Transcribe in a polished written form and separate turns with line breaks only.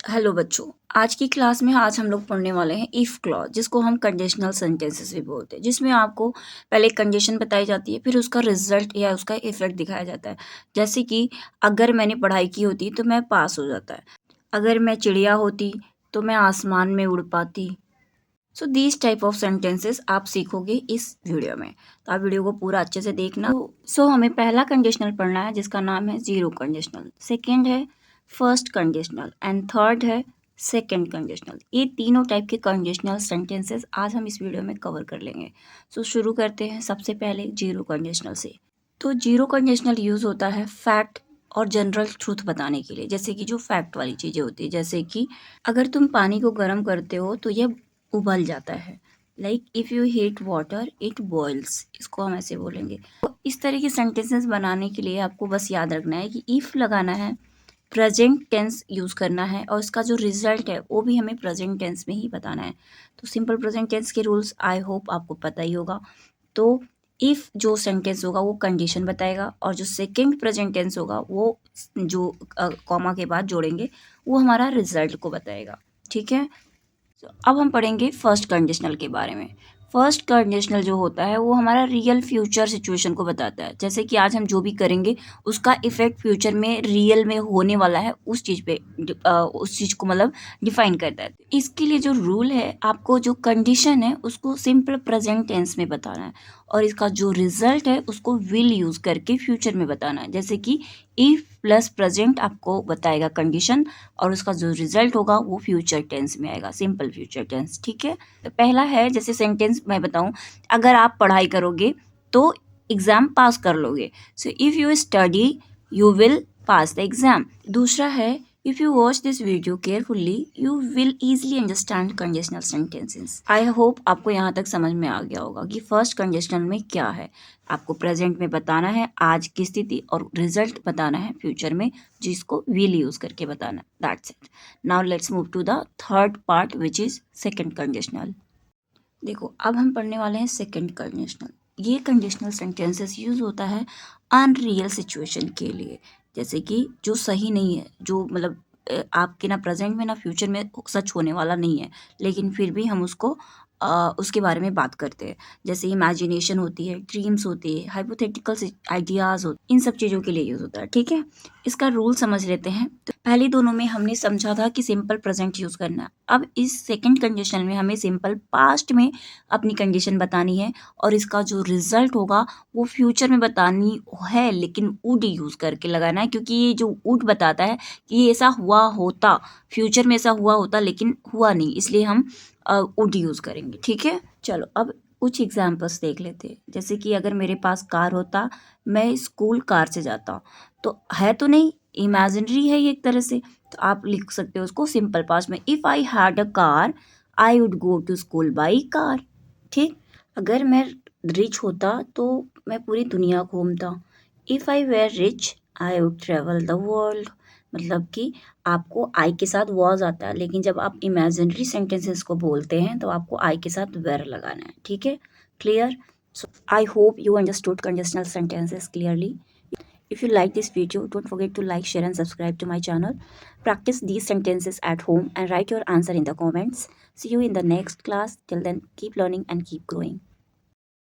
Hello बच्चों, आज की क्लास में आज हम लोग पढ़ने वाले हैं इफ़ क्लॉज, जिसको हम कंडीशनल सेंटेंसेस भी बोलते हैं, जिसमें आपको पहले कंडीशन बताई जाती है, फिर उसका रिजल्ट या उसका इफेक्ट दिखाया जाता है। जैसे कि अगर मैंने पढ़ाई की होती तो मैं पास हो जाता है, अगर मैं चिड़िया होती तो मैं आसमान में उड़ पाती। So these type of sentences आप सीखोगे इस वीडियो में, तो आप वीडियो को पूरा अच्छे से देखना। सो हमें पहला कंडीशनल पढ़ना है जिसका नाम है जीरो कंडीशनल, सेकेंड है फर्स्ट कंडीशनल एंड थर्ड है सेकेंड कंडीशनल। ये तीनों टाइप के कंडीशनल सेंटेंसेस आज हम इस वीडियो में कवर कर लेंगे। सो शुरू करते हैं सबसे पहले जीरो कंडीशनल से। तो जीरो कंडीशनल यूज़ होता है फैक्ट और जनरल ट्रूथ बताने के लिए, जैसे कि जो फैक्ट वाली चीज़ें होती है, जैसे कि अगर तुम पानी को गर्म करते हो तो यह उबल जाता है। Like if you heat water it boils, इसको हम ऐसे बोलेंगे। तो इस तरह के सेंटेंसेस बनाने के लिए आपको बस याद रखना है कि इफ़ लगाना है, प्रेजेंट टेंस यूज़ करना है और इसका जो रिजल्ट है वो भी हमें प्रेजेंट टेंस में ही बताना है। तो सिंपल प्रेजेंट टेंस के रूल्स आई होप आपको पता ही होगा। तो इफ़ जो सेंटेंस होगा वो कंडीशन बताएगा और जो सेकंड प्रेजेंट टेंस होगा वो जो कॉमा के बाद जोड़ेंगे वो हमारा रिजल्ट को बताएगा। ठीक है। तो अब हम पढ़ेंगे फर्स्ट कंडीशनल के बारे में। फर्स्ट कंडीशनल जो होता है वो हमारा रियल फ्यूचर सिचुएशन को बताता है, जैसे कि आज हम जो भी करेंगे उसका इफेक्ट फ्यूचर में रियल में होने वाला है, उस चीज़ पे उस चीज़ को मतलब डिफाइन करता है। इसके लिए जो रूल है, आपको जो कंडीशन है उसको सिंपल प्रेजेंट टेंस में बताना है और इसका जो रिजल्ट है उसको विल यूज़ करके फ्यूचर में बताना है। जैसे कि इफ प्लस प्रेजेंट आपको बताएगा कंडीशन और उसका जो रिजल्ट होगा वो फ्यूचर टेंस में आएगा, सिंपल फ्यूचर टेंस। ठीक है। तो पहला है, जैसे सेंटेंस मैं बताऊं, अगर आप पढ़ाई करोगे तो एग्जाम पास कर लोगे। So if you study you will pass the exam. दूसरा है, if you watch this video carefully you will easily understand conditional sentences. I hope आपको यहाँ तक समझ में आ गया होगा कि फर्स्ट कंडीशनल में क्या है। आपको प्रेजेंट में बताना है आज की स्थिति और रिजल्ट बताना है फ्यूचर में, जिसको विल यूज करके बताना है। That's it. Now let's move to the third part which is second conditional. देखो, अब हम पढ़ने वाले हैं सेकंड कंडीशनल। ये कंडीशनल सेंटेंसेस यूज होता है अनरियल सिचुएशन के लिए, जैसे कि जो सही नहीं है, जो मतलब आपके ना प्रेजेंट में ना फ्यूचर में सच होने वाला नहीं है, लेकिन फिर भी हम उसको उसके बारे में बात करते हैं। जैसे इमेजिनेशन होती है, ड्रीम्स होती है, हाइपोथेटिकल आइडियाज होते हैं, इन सब चीज़ों के लिए यूज़ होता है। ठीक है। इसका रूल समझ लेते हैं। तो पहले दोनों में हमने समझा था कि सिंपल प्रेजेंट यूज़ करना है। अब इस सेकंड कंडीशन में हमें सिंपल पास्ट में अपनी कंडीशन बतानी है और इसका जो रिजल्ट होगा वो फ्यूचर में बतानी है, लेकिन वुड यूज़ करके लगाना है, क्योंकि ये जो वुड बताता है कि ये ऐसा हुआ होता, फ्यूचर में ऐसा हुआ होता लेकिन हुआ नहीं, इसलिए हम वुड यूज़ करेंगे। ठीक है। चलो अब कुछ एग्जाम्पल्स देख लेते हैं। जैसे कि अगर मेरे पास कार होता, मैं स्कूल कार से जाता, तो है तो नहीं, इमेजिनरी है ये एक तरह से। तो आप लिख सकते हो उसको सिंपल पास्ट में, if I had a car I would go to school by car. ठीक। अगर मैं रिच होता तो मैं पूरी दुनिया घूमता। If I were rich I would travel the world. मतलब कि आपको आई के साथ वॉज आता है, लेकिन जब आप इमेजिनरी सेंटेंसेस को बोलते हैं तो आपको आई के साथ वेर लगाना है। ठीक है। Clear. So I hope you understood conditional sentences clearly. If you like this video, don't forget to like, share and subscribe to my channel. Practice these sentences at home and write your answer in the comments. See you in the next class. Till then, keep learning and keep growing.